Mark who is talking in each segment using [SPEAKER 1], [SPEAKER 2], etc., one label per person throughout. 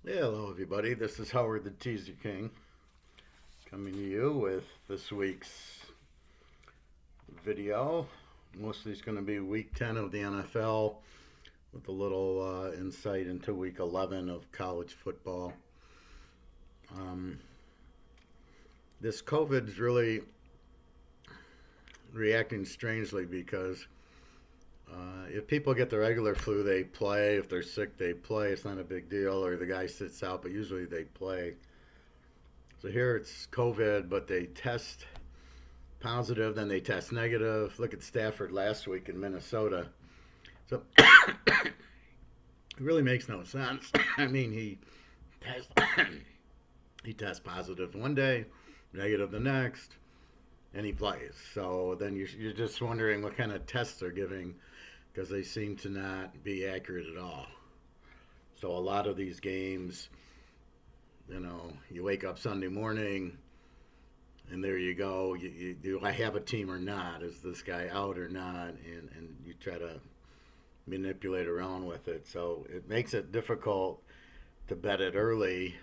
[SPEAKER 1] Yeah, hello everybody. This is Howard the Teaserking coming to you with this week's video. Mostly it's going to be week 10 of the NFL with a little insight into week 11 of college football. Um, this COVID's really reacting strangely because if people get the regular flu, they play. If they're sick, they play. It's not a big deal, or the guy sits out, but usually they play. So here it's COVID, but they test positive, then they test negative. Look at Stafford last week in Minnesota. So it really makes no sense. I mean, test, he tests positive one day, negative the next, and he plays. So then you're just wondering what kind of tests they're giving because they seem to not be accurate at all. So a lot of these games, you wake up Sunday morning, and there you go. Do I have a team or not? Is this guy out or not? And you try to manipulate around with it. So it makes it difficult to bet it early.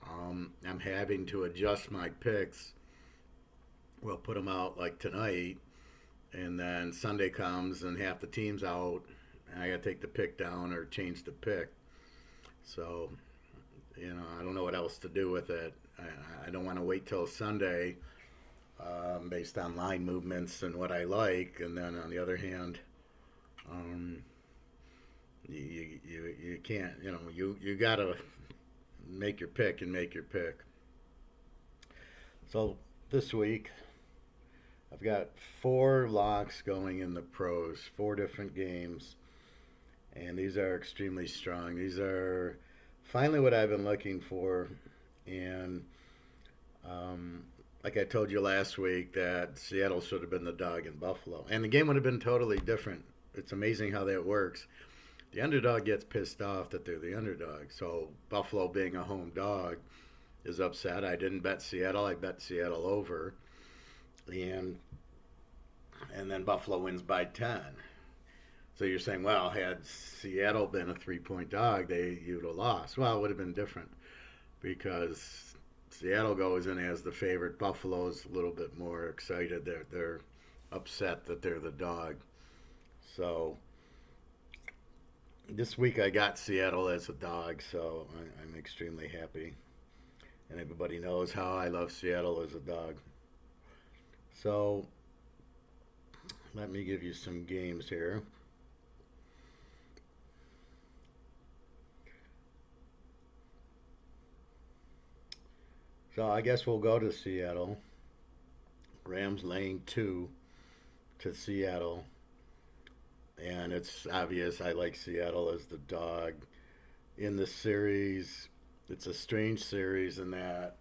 [SPEAKER 1] I'm having to adjust my picks. We'll put them out like tonight, and then Sunday comes and half the team's out, and I got to take the pick down or change the pick. So, I don't know what else to do with it. I don't want to wait till Sunday based on line movements and what I like. And then on the other hand, um, you can't, you got to make your pick and make your pick. So this week, I've got four locks going in the pros, four different games, and these are extremely strong. These are finally what I've been looking for, and um, like I told you last week, that Seattle should have been the dog in Buffalo, and the game would have been totally different. It's amazing how that works. The underdog gets pissed off that they're the underdog. So Buffalo, being a home dog, is upset. I didn't bet Seattle. I bet Seattle over, and then Buffalo wins by 10. So you're saying, well, had Seattle been a 3-point dog, you'd have lost. Well, it would have been different because Seattle goes in as the favorite. Buffalo's a little bit more excited. They're upset that they're the dog. So this week I got Seattle as a dog, so I'm extremely happy. And everybody knows how I love Seattle as a dog. So let me give you some games here. So I guess we'll go to Seattle. Rams laying 2 to Seattle. And it's obvious I like Seattle as the dog. In the series, it's a strange series in that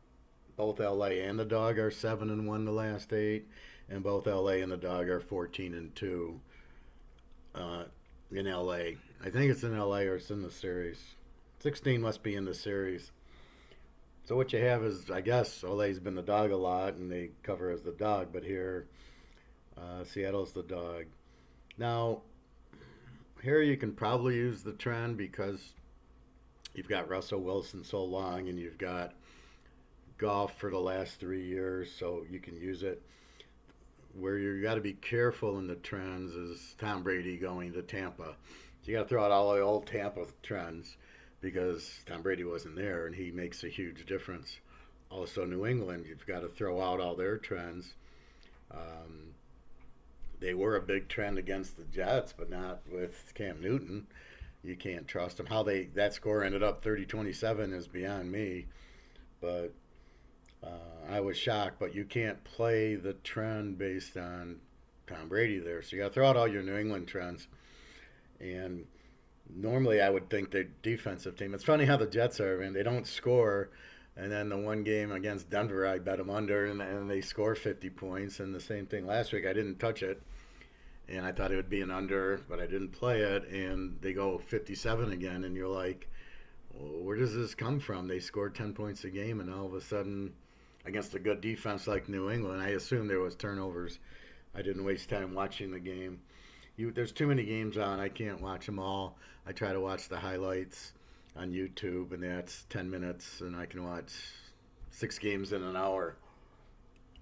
[SPEAKER 1] both LA and the dog are 7-1 the last 8, and both LA and the dog are 14-2 uh, in LA. I think it's in LA or it's in the series. 16 must be in the series. So what you have is, I guess, LA's been the dog a lot, and they cover as the dog. But here, Seattle's the dog. Now, here you can probably use the trend because you've got Russell Wilson so long, and you've got golf for the last 3 years, so you can use it. Where you got to be careful in the trends is Tom Brady going to Tampa. So you got to throw out all the old Tampa trends because Tom Brady wasn't there, and he makes a huge difference. Also, New England, you've got to throw out all their trends. Um, they were a big trend against the Jets, but not with Cam Newton. You can't trust them. How that score ended up 30-27 is beyond me. But I was shocked. But you can't play the trend based on Tom Brady there. So you got to throw out all your New England trends. And normally I would think they're defensive team. It's funny how the Jets are, and they don't score. And then the one game against Denver, I bet them under, and they score 50 points. And the same thing last week. I didn't touch it, and I thought it would be an under, but I didn't play it. And they go 57 again, and you're like, well, where does this come from? They scored 10 points a game, and all of a sudden, against a good defense like New England, I assume there was turnovers. I didn't waste time watching the game. There's too many games on. I can't watch them all. I try to watch the highlights. on YouTube, and that's 10 minutes, and I can watch 6 games in an hour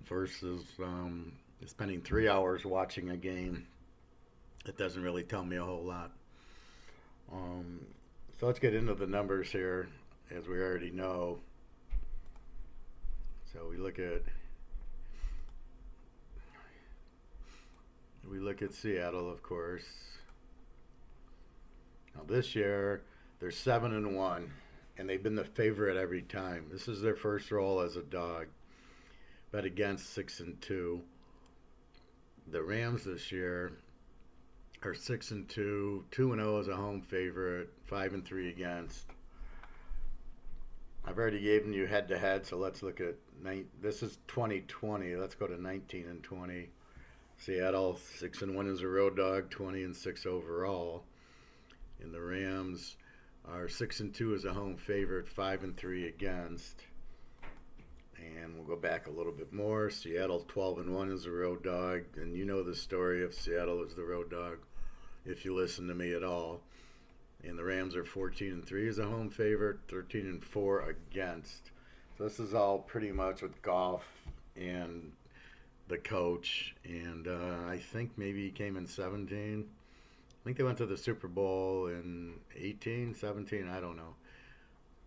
[SPEAKER 1] versus spending 3 hours watching a game. It doesn't really tell me a whole lot. Um, so let's get into the numbers here, as we already know. So we look at Seattle, of course. Now this year they're 7-1, and they've been the favorite every time. This is their first role as a dog. Bet against 6-2. The Rams this year are 6-2, 2-0 as a home favorite, 5-3 against. I've already given you head to head, so let's look at this is 2020. Let's go to 19-20. Seattle 6-1 as a road dog, 20-6 overall. And the Rams are 6-2 as a home favorite, 5-3 against. And we'll go back a little bit more. Seattle 12-1 as a road dog, and you know the story of Seattle as the road dog if you listen to me at all. And the Rams are 14-3 as a home favorite, 13-4 against. So this is all pretty much with Goff and the coach. And I think maybe he came in 17. I think they went to the Super Bowl in 18, 17, I don't know.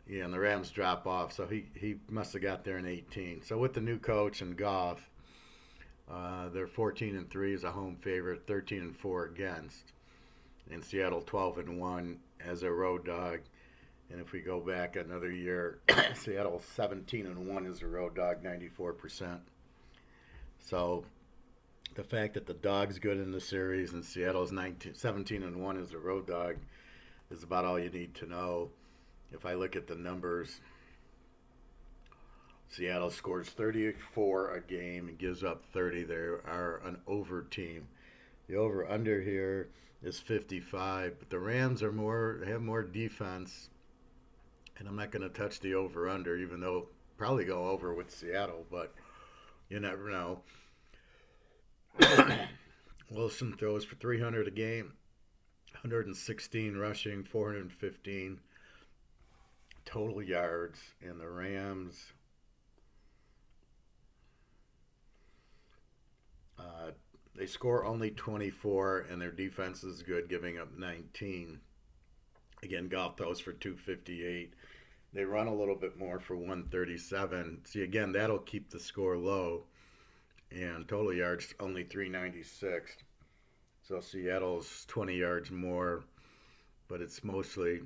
[SPEAKER 1] Yeah, and the Rams drop off, so he must have got there in 18. So with the new coach and Goff, they're 14-3 as a home favorite, 13-4 against. And Seattle 12-1 as a road dog. And if we go back another year, Seattle 17-1 as a road dog, 94%. So the fact that the dog's good in the series and Seattle's 17-1 as a road dog is about all you need to know. If I look at the numbers, Seattle scores 34 a game and gives up 30. They are an over team. The over under here is 55, but the Rams have more defense, and I'm not going to touch the over under, even though probably go over with Seattle, but you never know. Wilson throws for 300 a game, 116 rushing, 415 total yards, and the Rams they score only 24, and their defense is good, giving up 19. Again, Goff throws for 258. They run a little bit more for 137. See, again, that'll keep the score low. And total yards only 396. So Seattle's 20 yards more, but it's mostly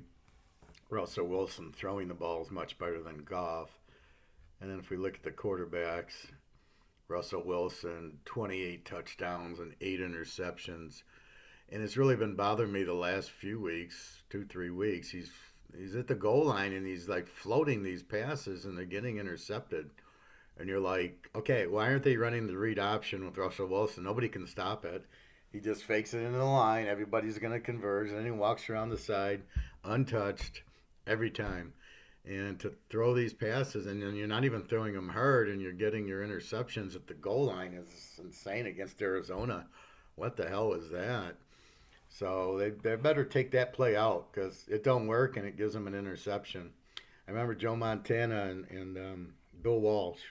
[SPEAKER 1] Russell Wilson throwing the ball is much better than Goff. And then if we look at the quarterbacks, Russell Wilson, 28 touchdowns and 8 interceptions. And it's really been bothering me the last few weeks, 2-3 weeks. He's at the goal line and he's like floating these passes and they're getting intercepted. And you're like, okay, why aren't they running the read option with Russell Wilson? Nobody can stop it. He just fakes it into the line. Everybody's going to converge. And then he walks around the side untouched every time. And to throw these passes, and then you're not even throwing them hard, and you're getting your interceptions at the goal line is insane against Arizona. What the hell is that? So they better take that play out because it don't work, and it gives them an interception. I remember Joe Montana and Bill Walsh.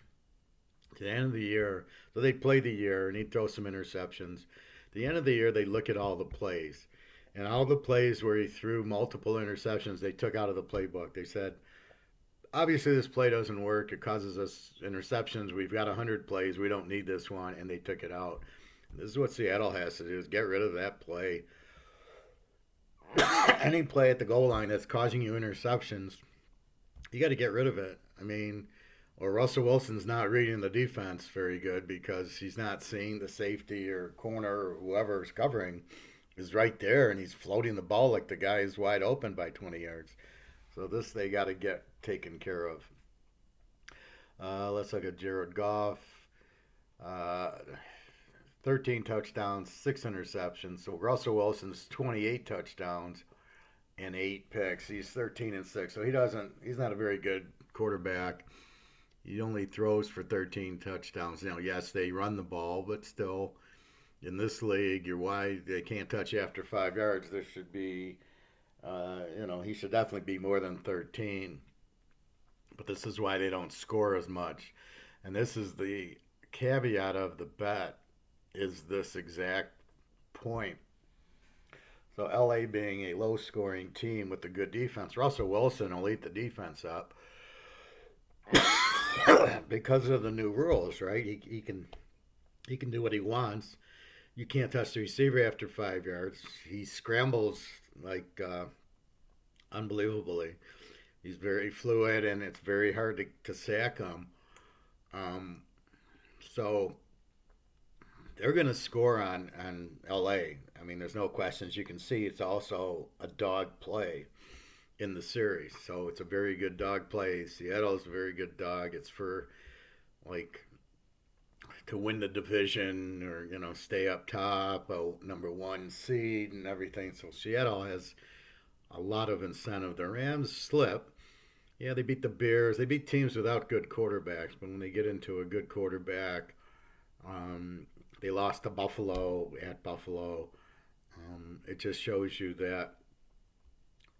[SPEAKER 1] At the end of the year, so they'd play the year, and he'd throw some interceptions. At the end of the year, they'd look at all the plays. And all the plays where he threw multiple interceptions, they took out of the playbook. They said, obviously this play doesn't work. It causes us interceptions. We've got 100 plays. We don't need this one. And they took it out. This is what Seattle has to do is get rid of that play. Any play at the goal line that's causing you interceptions, you got to get rid of it. I mean, or Russell Wilson's not reading the defense very good because he's not seeing the safety or corner or whoever is covering is right there, and he's floating the ball like the guy is wide open by 20 yards. So this they got to get taken care of. Let's look at Jared Goff. 13 touchdowns, 6 interceptions. So Russell Wilson's 28 touchdowns and 8 picks. He's 13-6. So he's not a very good quarterback. He only throws for 13 touchdowns. Now, yes, they run the ball, but still, in this league, you're wide. They can't touch you after 5 yards. There should be He should definitely be more than 13. But this is why they don't score as much. And this is the caveat of the bet is this exact point. So LA being a low scoring team with a good defense, Russell Wilson will eat the defense up because of the new rules, right? He can do what he wants. You can't touch the receiver after 5 yards. He scrambles like unbelievably. He's very fluid, and it's very hard to sack him. Um, so they're going to score on LA. I mean, there's no questions. You can see it's also a dog play in the series. So it's a very good dog play. Seattle's a very good dog. It's for like to win the division or stay up top, a number one seed and everything. So Seattle has a lot of incentive. The Rams slip. Yeah, they beat the Bears. They beat teams without good quarterbacks, but when they get into a good quarterback, um, they lost to Buffalo at Buffalo. It just shows you that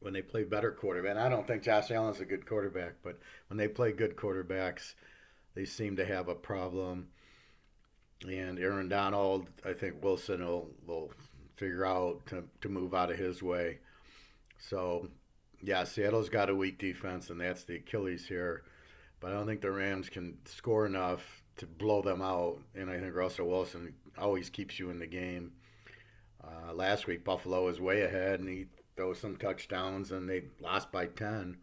[SPEAKER 1] when they play better quarterback, and I don't think Josh Allen's a good quarterback, but when they play good quarterbacks, they seem to have a problem. And Aaron Donald, I think Wilson will figure out to move out of his way. So, yeah, Seattle's got a weak defense, and that's the Achilles here. But I don't think the Rams can score enough to blow them out. And I think Russell Wilson always keeps you in the game. Last week, Buffalo was way ahead, and he throws some touchdowns, and they lost by 10.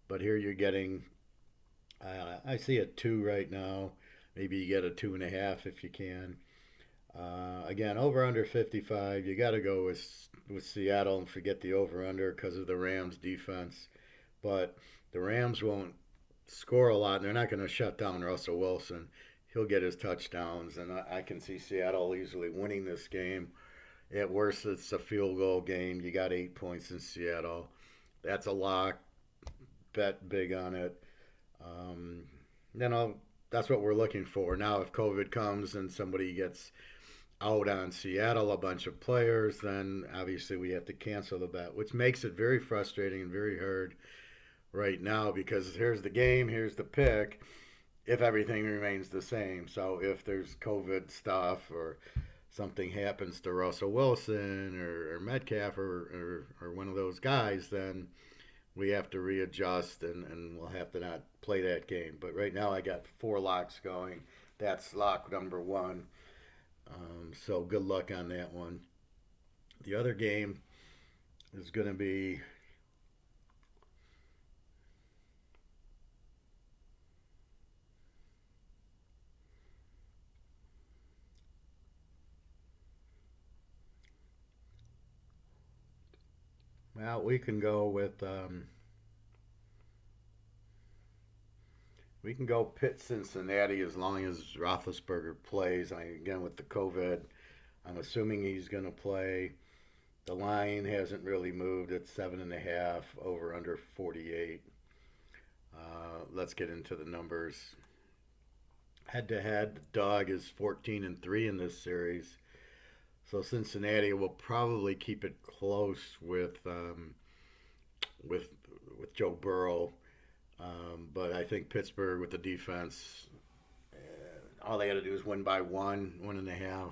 [SPEAKER 1] But here you're getting, I see a 2 right now. Maybe you get a 2.5 if you can. Again, over under 55. You got to go with Seattle and forget the over under because of the Rams defense. But the Rams won't score a lot, and they're not going to shut down Russell Wilson. He'll get his touchdowns, and I can see Seattle easily winning this game. At worst, it's a field goal game. You got 8 points in Seattle. That's a lock. Bet big on it. Um, that's what we're looking for. Now, if COVID comes and somebody gets out on Seattle, a bunch of players, then obviously we have to cancel the bet, which makes it very frustrating and very hard right now because here's the game, here's the pick, if everything remains the same. So if there's COVID stuff or something happens to Russell Wilson or Metcalf or one of those guys, then we have to readjust and we'll have to not play that game. But right now I got 4 locks going. That's lock number one. So good luck on that one. The other game is going to be well. We can go Pitt Cincinnati as long as Roethlisberger plays. Again with the COVID, I'm assuming he's going to play. The line hasn't really moved. It's 7.5 over under 48. Let's get into the numbers. Head to head, the dog is 14-3 in this series. So Cincinnati will probably keep it close with with Joe Burrow, but I think Pittsburgh with the defense, all they got to do is win by 1.5.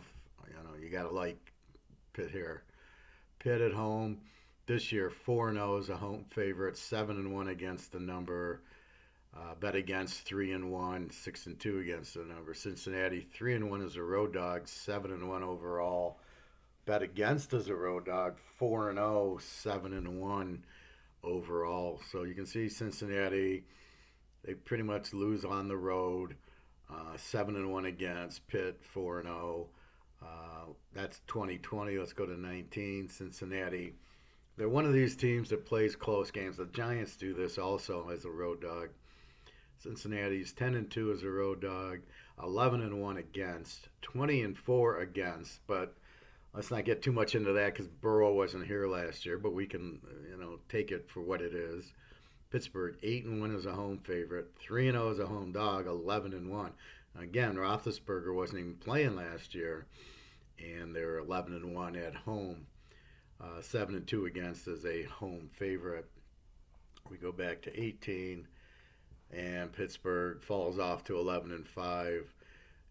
[SPEAKER 1] You got to like Pitt here. Pitt at home this year 4-0 is a home favorite, 7-1 against the number. Bet against 3-1, 6-2 against the number. Cincinnati 3-1 as a road dog, 7-1 overall. Bet against as a road dog, 4-0, 7-1 overall. So you can see Cincinnati, they pretty much lose on the road. 7-1 against Pitt, 4-0. That's 2020. Let's go to 19. Cincinnati. They're one of these teams that plays close games. The Giants do this also as a road dog. Cincinnati's 10-2 as a road dog, 11-1 against, 20-4 against. But let's not get too much into that because Burrow wasn't here last year. But we can, take it for what it is. Pittsburgh 8-1 as a home favorite, 3-0 as a home dog, 11-1. Again, Roethlisberger wasn't even playing last year, and they're 11-1 at home. 7-2 against as a home favorite. We go back to 18, and Pittsburgh falls off to 11-5,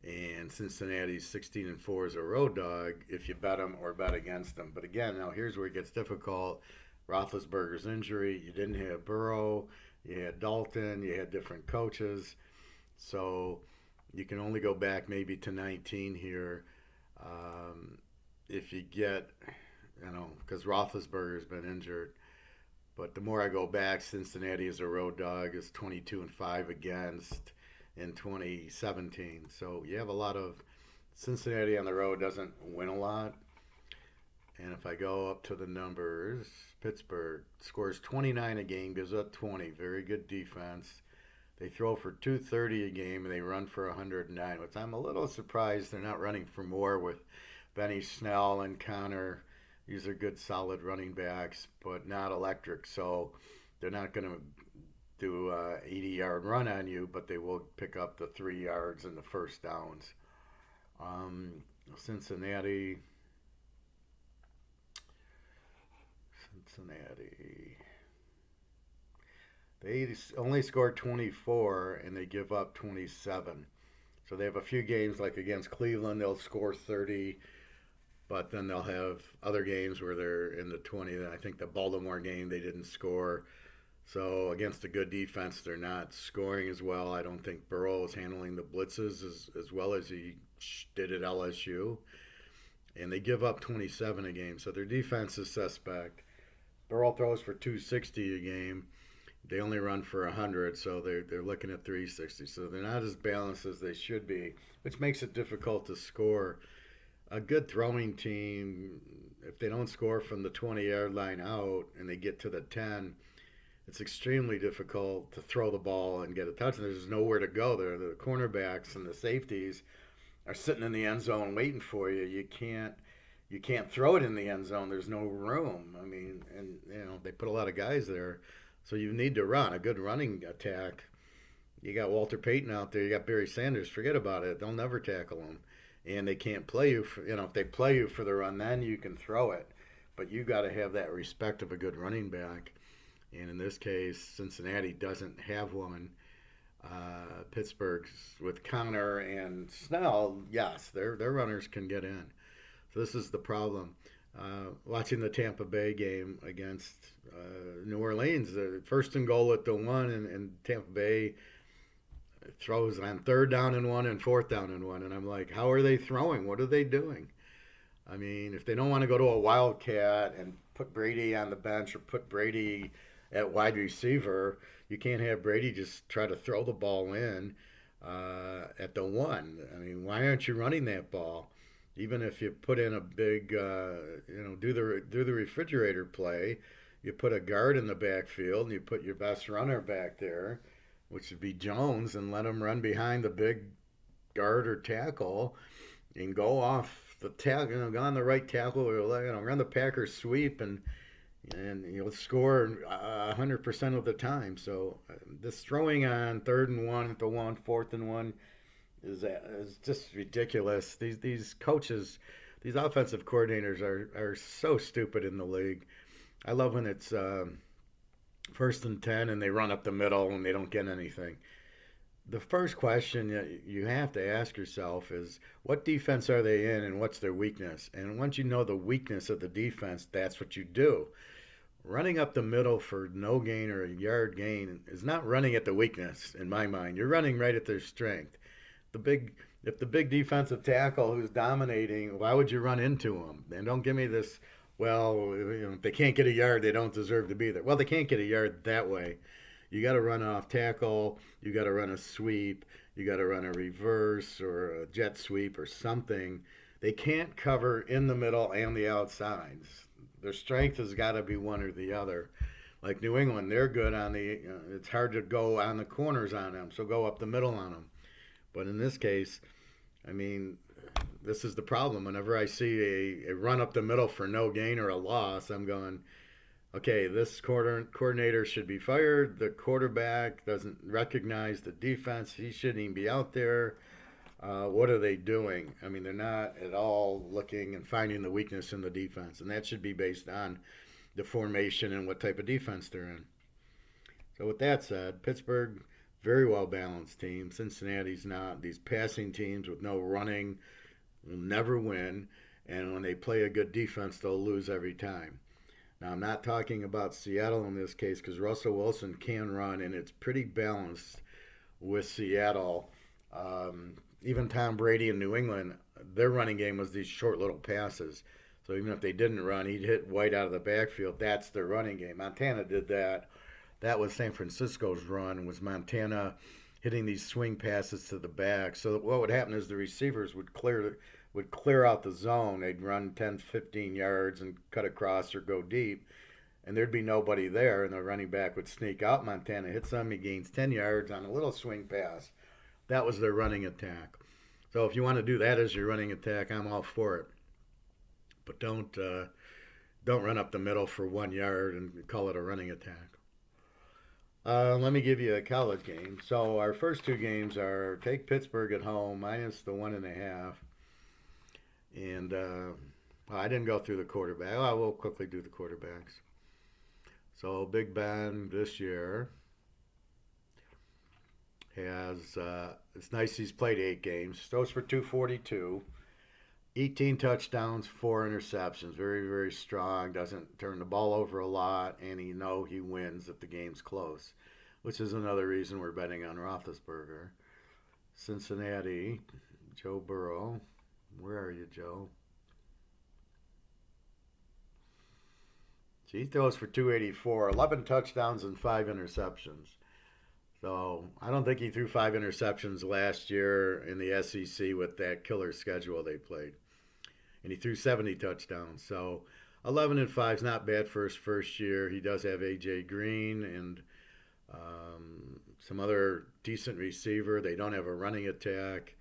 [SPEAKER 1] and Cincinnati's 16-4 as a road dog if you bet them or bet against them. But again, now here's where it gets difficult. Roethlisberger's injury. You didn't have Burrow. You had Dalton. You had different coaches. So you can only go back maybe to 19 here. If you get, because Roethlisberger's been injured. But the more I go back, Cincinnati as a road dog is 22-5 against in 2017. So you have a lot of Cincinnati on the road doesn't win a lot. And if I go up to the numbers, Pittsburgh scores 29 a game, gives up 20. Very good defense. They throw for 230 a game and they run for 109, which I'm a little surprised they're not running for more with Benny Snell and Connor. These are good, solid running backs, but not electric. So they're not going to do a 80-yard run on you, but they will pick up the 3 yards and the first downs. Cincinnati. They only score 24 and they give up 27. So they have a few games like against Cleveland, they'll score 30, but then they'll have other games where they're in the 20. I think the Baltimore game they didn't score. So against a good defense, they're not scoring as well. I don't think Burrow is handling the blitzes as well as he did at LSU. And they give up 27 a game. So their defense is suspect. Burrow throws for 260 a game. They only run for 100, so they're looking at 360. So they're not as balanced as they should be, which makes it difficult to score. A good throwing team, if they don't score from the 20-yard line out and they get to the 10, it's extremely difficult to throw the ball and get a touchdown. There's nowhere to go there. The cornerbacks and the safeties are sitting in the end zone waiting for you. You can't throw it in the end zone. There's no room. I mean, and they put a lot of guys there, so you need to run a good running attack. You got Walter Payton out there. You got Barry Sanders. Forget about it. They'll never tackle him, and they can't play you. If they play you for the run, then you can throw it. But you got to have that respect of a good running back. And in this case, Cincinnati doesn't have one. Pittsburgh's with Connor and Snell, yes, their runners can get in. So this is the problem. Watching the Tampa Bay game against New Orleans, first and goal at the 1, and Tampa Bay throws on 3rd down and 1 and 4th down and 1. And I'm like, how are they throwing? What are they doing? I mean, if they don't want to go to a wildcat and put Brady on the bench or put Brady at wide receiver, you can't have Brady just try to throw the ball in at the 1. I mean, why aren't you running that ball? Even if you put in a big, do the refrigerator play, you put a guard in the backfield and you put your best runner back there, which would be Jones, and let him run behind the big guard or tackle and go off the tackle, go on the right tackle, or run the Packers sweep and you'll score 100% of the time. So this throwing on 3rd and 1 at the 1, 4th and 1 is just ridiculous. These coaches, these offensive coordinators are so stupid in the league. I love when it's 1st and 10 and they run up the middle and they don't get anything. The first question you have to ask yourself is, what defense are they in and what's their weakness? And once you know the weakness of the defense, that's what you do. Running up the middle for no gain or a yard gain is not running at the weakness, in my mind. You're running right at their strength. If the big defensive tackle who's dominating, why would you run into him? And don't give me this, if they can't get a yard, they don't deserve to be there. Well, they can't get a yard that way. You got to run off tackle. You got to run a sweep. You got to run a reverse or a jet sweep or something. They can't cover in the middle and the outsides. Their strength has got to be one or the other. Like New England, they're good on the. It's hard to go on the corners on them, so go up the middle on them. But in this case, I mean, this is the problem. Whenever I see a run up the middle for no gain or a loss, I'm going, okay, this coordinator should be fired. The quarterback doesn't recognize the defense. He shouldn't even be out there. What are they doing? I mean, they're not at all looking and finding the weakness in the defense, and that should be based on the formation and what type of defense they're in. So, with that said, Pittsburgh, very well balanced team. Cincinnati's not. These passing teams with no running will never win, and when they play a good defense, they'll lose every time. Now, I'm not talking about Seattle in this case because Russell Wilson can run, and it's pretty balanced with Seattle. Even Tom Brady in New England, their running game was these short little passes. So even if they didn't run, he'd hit White out of the backfield. That's their running game. Montana did that. That was San Francisco's run. Was Montana hitting these swing passes to the back? So what would happen is the receivers would clear out the zone. They'd run 10, 15 yards and cut across or go deep, and there'd be nobody there, and the running back would sneak out. Montana hits them. He gains 10 yards on a little swing pass. That was their running attack. So if you want to do that as your running attack, I'm all for it. But don't run up the middle for 1 yard and call it a running attack. Let me give you a college game. So our first two games are take Pittsburgh at home minus the 1.5. And I didn't go through the quarterback. I will quickly do the quarterbacks. So Big Ben this year has it's nice he's played 8 games. Throws for 242, 18 touchdowns, 4 interceptions. Very very strong. Doesn't turn the ball over a lot, and he wins if the game's close, which is another reason we're betting on Roethlisberger. Cincinnati, Joe Burrow. Where are you, Joe? He throws for 284, 11 touchdowns and 5 interceptions. So I don't think he threw 5 interceptions last year in the SEC with that killer schedule they played. And he threw 70 touchdowns. So 11-5 is not bad for his first year. He does have AJ Green and some other decent receiver. They don't have a running attack.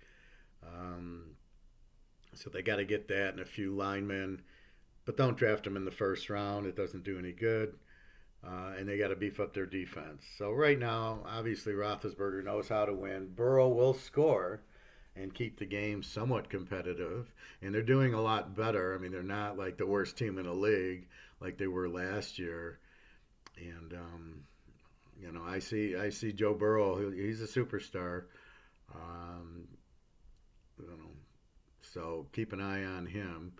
[SPEAKER 1] So they got to get that and a few linemen. But don't draft him in the first round. It doesn't do any good. And they got to beef up their defense. So right now, obviously, Roethlisberger knows how to win. Burrow will score and keep the game somewhat competitive. And they're doing a lot better. I mean, they're not like the worst team in the league like they were last year. And I see Joe Burrow. He's a superstar. You know, so keep an eye on him.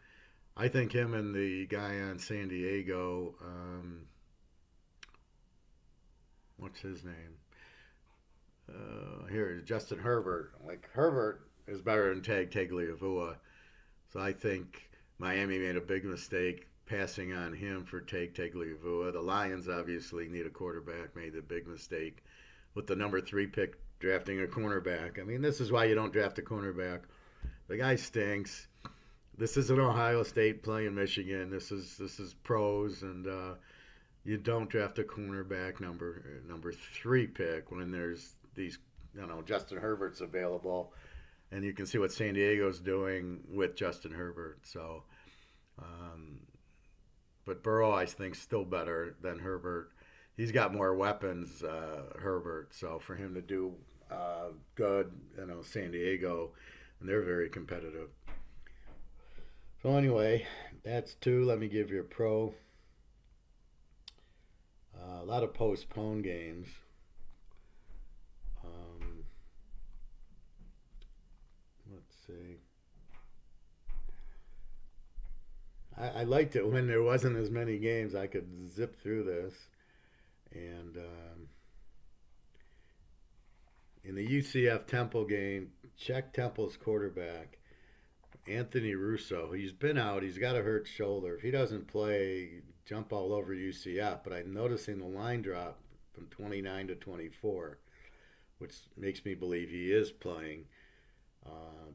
[SPEAKER 1] I think him and the guy on San Diego. What's his name? Here, Justin Herbert. Like Herbert is better than Tagliavua. So I think Miami made a big mistake passing on him for Tagliavua. The Lions obviously need a quarterback. Made the big mistake with the number 3 pick drafting a cornerback. I mean, this is why you don't draft a cornerback. The guy stinks. This isn't Ohio State playing Michigan. This is pros, and you don't draft a cornerback number 3 pick when there's these Justin Herbert's available, and you can see what San Diego's doing with Justin Herbert. So, but Burrow I think still better than Herbert. He's got more weapons, Herbert. So for him to do good, San Diego, and they're very competitive. So anyway, that's 2. Let me give you a pro. A lot of postponed games. Let's see. I liked it when there wasn't as many games. I could zip through this. And in the UCF Temple game, check Temple's quarterback, Anthony Russo. He's been out. He's got a hurt shoulder. If he doesn't play, jump all over UCF. But I'm noticing the line drop from 29 to 24, which makes me believe he is playing.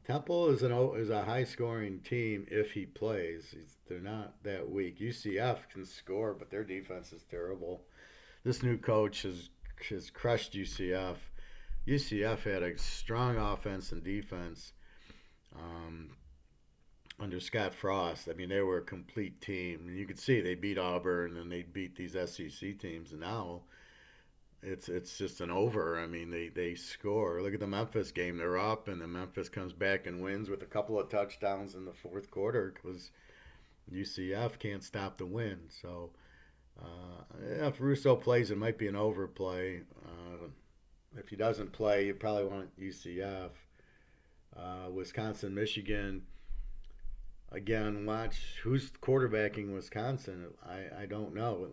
[SPEAKER 1] Temple is a high scoring team if he plays. They're not that weak. UCF can score, but their defense is terrible. This new coach has crushed UCF. UCF had a strong offense and defense under Scott Frost. I mean, they were a complete team. And you could see they beat Auburn and they beat these SEC teams. And now it's just an over. I mean, they score. Look at the Memphis game; they're up, and then Memphis comes back and wins with a couple of touchdowns in the fourth quarter because UCF can't stop the win. So yeah, if Russo plays, it might be an overplay. If he doesn't play, you probably want UCF. Wisconsin, Michigan. Again, watch who's quarterbacking Wisconsin. I don't know.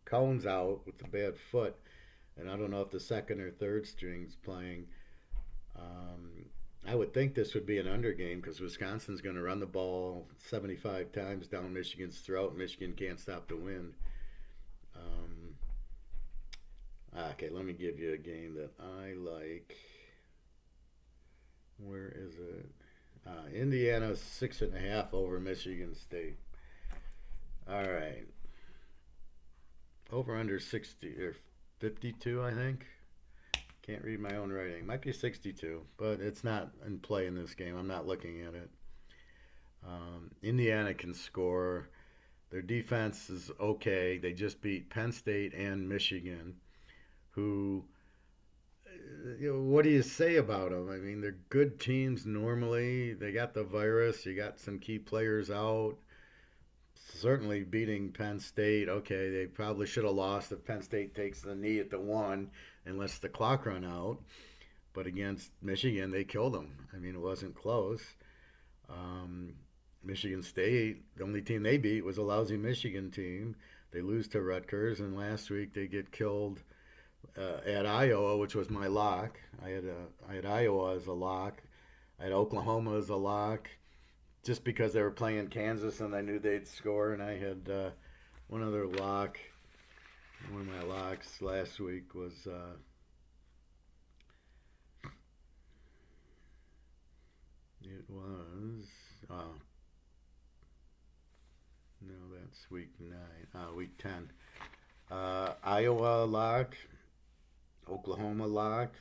[SPEAKER 1] Cohn's out with a bad foot, and I don't know if the second or third string's playing. Um, I would think this would be an under game because Wisconsin's going to run the ball 75 times down Michigan's throat. Michigan can't stop the wind. Um, okay, let me give you a game that I like. Where is it? Indiana 6.5 over Michigan State. All right, over under 60 or 52, I think. Can't read my own writing. Might be 62, but it's not in play in this game. I'm not looking at it. Indiana can score. Their defense is okay. They just beat Penn State and Michigan, who, what do you say about them? I mean, they're good teams normally. They got the virus. You got some key players out. Certainly beating Penn State. Okay, they probably should have lost if Penn State takes the knee at the one and lets the clock run out. But against Michigan, they killed them. I mean, it wasn't close. Um, Michigan State, the only team they beat was a lousy Michigan team. They lose to Rutgers, and last week they get killed at Iowa, which was my lock. I had Iowa as a lock. I had Oklahoma as a lock, just because they were playing Kansas and I knew they'd score. And I had one other lock. One of my locks last week was it was no, that's week 9. Week 10. Iowa lock, Oklahoma lock,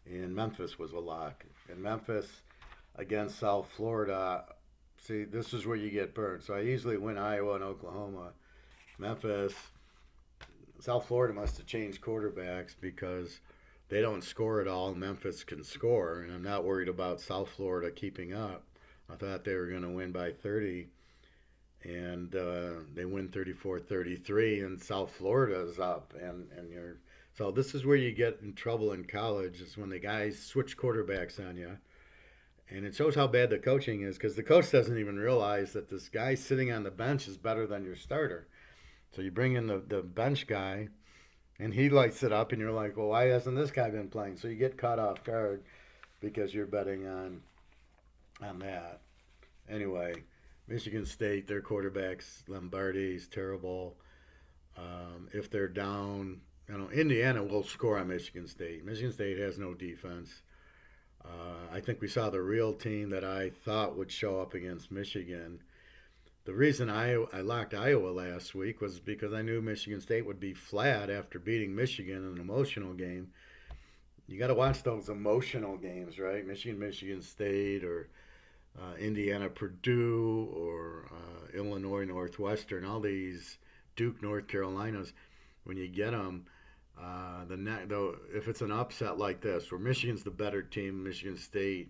[SPEAKER 1] and Memphis was a lock. And Memphis against South Florida. See, this is where you get burned. So I usually win Iowa and Oklahoma. Memphis, South Florida must have changed quarterbacks because they don't score at all. Memphis can score, and I'm not worried about South Florida keeping up. I thought they were going to win by 30, and they win 34-33, and South Florida is up, and you're so this is where you get in trouble in college is when the guys switch quarterbacks on you, and it shows how bad the coaching is because the coach doesn't even realize that this guy sitting on the bench is better than your starter. So you bring in the bench guy, and he lights it up, and you're like, well, why hasn't this guy been playing? So you get caught off guard because you're betting on that. Anyway, Michigan State, their quarterback's Lombardi's terrible. If they're down, Indiana will score on Michigan State. Michigan State has no defense. I think we saw the real team that I thought would show up against Michigan. The reason I locked Iowa last week was because I knew Michigan State would be flat after beating Michigan in an emotional game. You got to watch those emotional games, right? Michigan State, or Indiana, Purdue, or Illinois, Northwestern, all these Duke, North Carolinas. When you get them, if it's an upset like this, where Michigan's the better team, Michigan State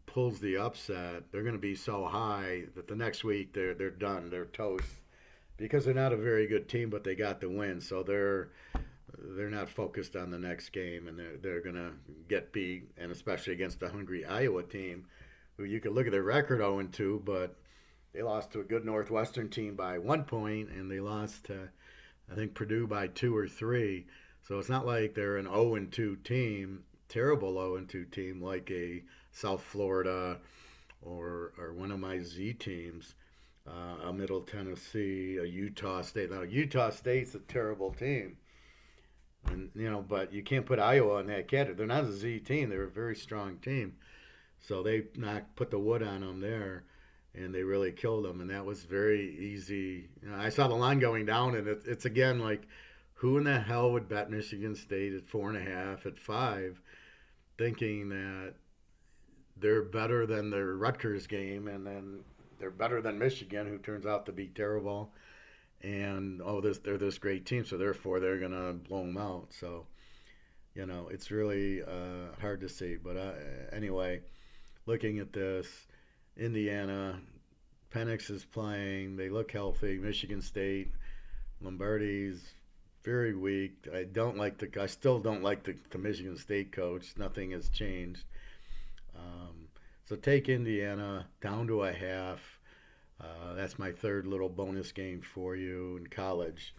[SPEAKER 1] pulls the upset, they're going to be so high that the next week they're done, they're toast, because they're not a very good team, but they got the win, so they're not focused on the next game, and they're going to get beat, and especially against a hungry Iowa team, who you could look at their record 0-2, but they lost to a good Northwestern team by 1 point, and they lost to, I think, Purdue by 2 or 3. So it's not like they're an 0-2 team, terrible 0-2 team like a South Florida or one of my Z teams, a Middle Tennessee, a Utah State. Now Utah State's a terrible team, and but you can't put Iowa in that category. They're not a Z team; they're a very strong team. So they put the wood on them there, and they really killed them, and that was very easy. I saw the line going down, and it's again like, who in the hell would bet Michigan State at 4.5, at 5, thinking that they're better than their Rutgers game, and then they're better than Michigan, who turns out to be terrible. and they're this great team, so therefore they're gonna blow them out. So it's really hard to see. But anyway, looking at this, Indiana, Penix is playing. They look healthy. Michigan State, Lombardi's very weak. I still don't like the Michigan State coach. Nothing has changed. Um, so take Indiana down to a half. That's my third little bonus game for you in college.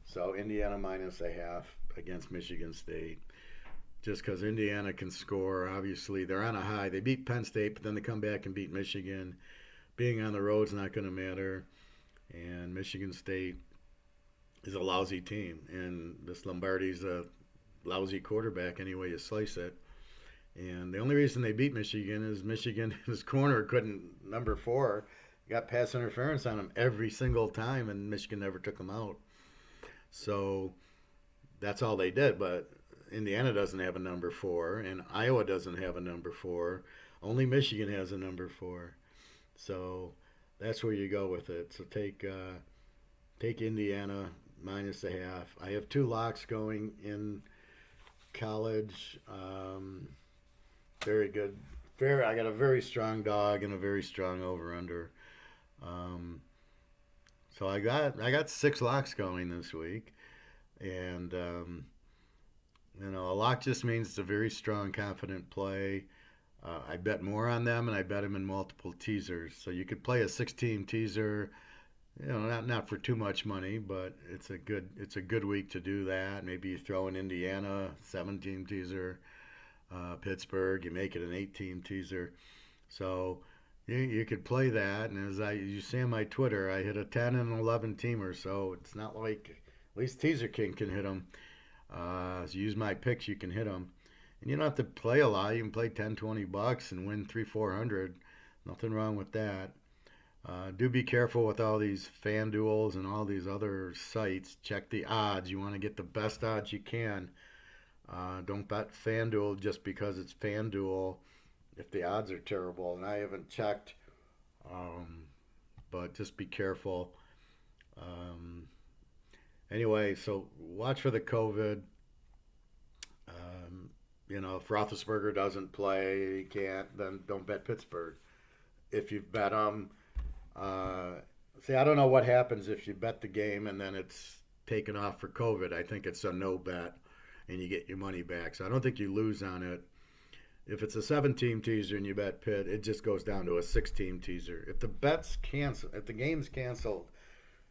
[SPEAKER 1] So Indiana minus a half against Michigan State. Just because Indiana can score, obviously they're on a high. They beat Penn State, but then they come back and beat Michigan. Being on the road's not going to matter. And Michigan State is a lousy team, and this Lombardi's a lousy quarterback any way you slice it. And the only reason they beat Michigan is Michigan, his corner couldn't, number four, got pass interference on him every single time, and Michigan never took him out. So that's all they did. But Indiana doesn't have a number four, and Iowa doesn't have a number four. Only Michigan has a number four. So that's where you go with it. So take Indiana minus a half. I have two locks going in college. Very good. I got a very strong dog and a very strong over under. Um, so I got six locks going this week, and a lock just means it's a very strong, confident play. I bet more on them, and I bet them in multiple teasers. So you could play a 6-team teaser, not for too much money, but it's a good week to do that. Maybe you throw in Indiana 7-team teaser, Pittsburgh, you make it an 8-team teaser. So you could play that, and you see on my Twitter, I hit a 10 and 11 teamer. So it's not like at least Teaserking can hit them. So use my picks, you can hit them. And you don't have to play a lot. You can play 10, $20 and win 300-400. Nothing wrong with that. Do be careful with all these fan duels and all these other sites. Check the odds. You want to get the best odds you can. Don't bet FanDuel just because it's FanDuel if the odds are terrible. And I haven't checked, but just be careful. Um, anyway, so watch for the COVID. If Roethlisberger doesn't play, he can't, then don't bet Pittsburgh. If you bet them, see, I don't know what happens if you bet the game and then it's taken off for COVID. I think it's a no bet and you get your money back. So I don't think you lose on it. If it's a 7-team teaser and you bet Pitt, it just goes down to a 6-team teaser. If the game's canceled,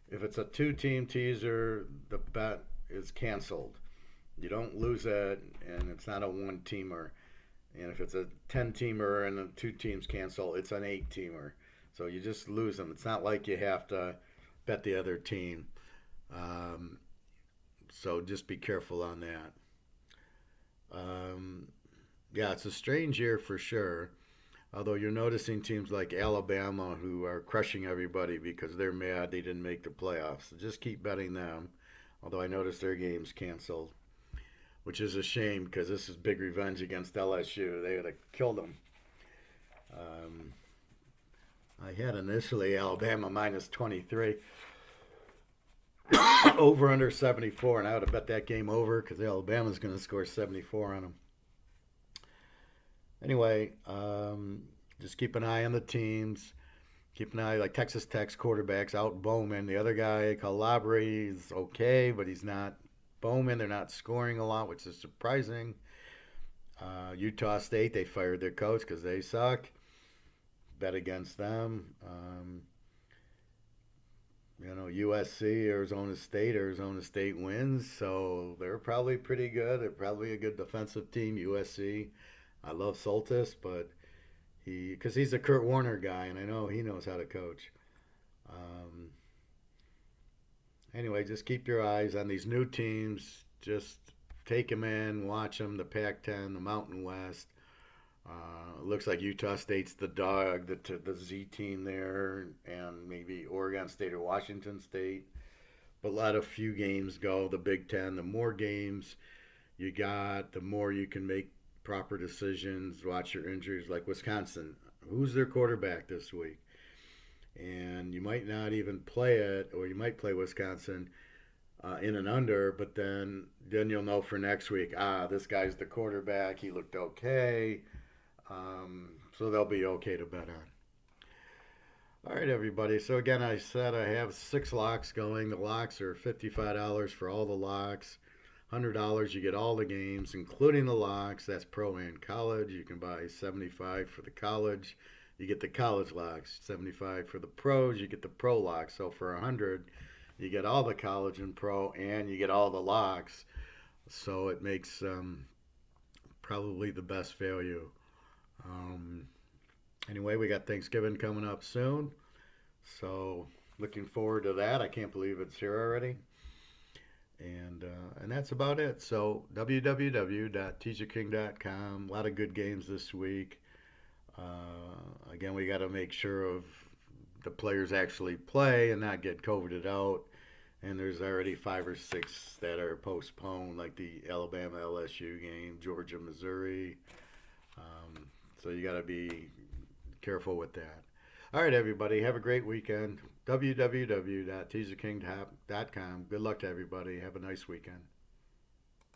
[SPEAKER 1] if it's a 2-team teaser, the bet is canceled. You don't lose it, and it's not a 1-teamer. And if it's a 10-teamer and the 2 teams cancel, it's an 8-teamer. So you just lose them. It's not like you have to bet the other team. So just be careful on that. Yeah, it's a strange year for sure. Although you're noticing teams like Alabama who are crushing everybody because they're mad they didn't make the playoffs. So just keep betting them. Although I noticed their game's canceled, which is a shame because this is big revenge against LSU. They would have killed them. Um, I had initially Alabama minus 23, over under 74, and I would have bet that game over because Alabama's going to score 74 on them. Anyway, just keep an eye on the teams. Keep an eye, like Texas Tech's quarterbacks out Bowman. The other guy, Calabria, is okay, but he's not Bowman. They're not scoring a lot, which is surprising. Utah State, they fired their coach because they suck. Bet against them. USC, Arizona State wins, so they're probably pretty good. They're probably a good defensive team, USC. I love Soltis, but because he's a Kurt Warner guy, and I know he knows how to coach. Um, anyway, just keep your eyes on these new teams. Just take them in, watch them. The Pac-10, the Mountain West. Looks like Utah State's the dog, the Z team there, and maybe Oregon State or Washington State. But let a few games go. The Big Ten, the more games you got, the more you can make proper decisions. Watch your injuries, like Wisconsin. Who's their quarterback this week? and you might not even play it, or you might play Wisconsin in and under, but then you'll know for next week. This guy's the quarterback. He looked okay, so they'll be okay to bet on. All right, everybody. So again, I said I have 6 locks going. The locks are $55 for all the locks. $100 you get all the games, including the locks. That's pro and college. You can buy 75 for the college. You get the college locks. 75 for the pros. You get the pro locks. So for 100, you get all the college and pro, and you get all the locks. So it makes probably the best value. Um, Anyway, we got Thanksgiving coming up soon. So looking forward to that. I can't believe it's here already. And that's about it. So www.teaserking.com. A lot of good games this week. Again, we got to make sure of the players actually play and not get COVIDed out. And there's already 5 or 6 that are postponed, like the Alabama LSU game, Georgia Missouri. So you got to be careful with that. All right, everybody. Have a great weekend. www.teaserking.com. Good luck to everybody. Have a nice weekend.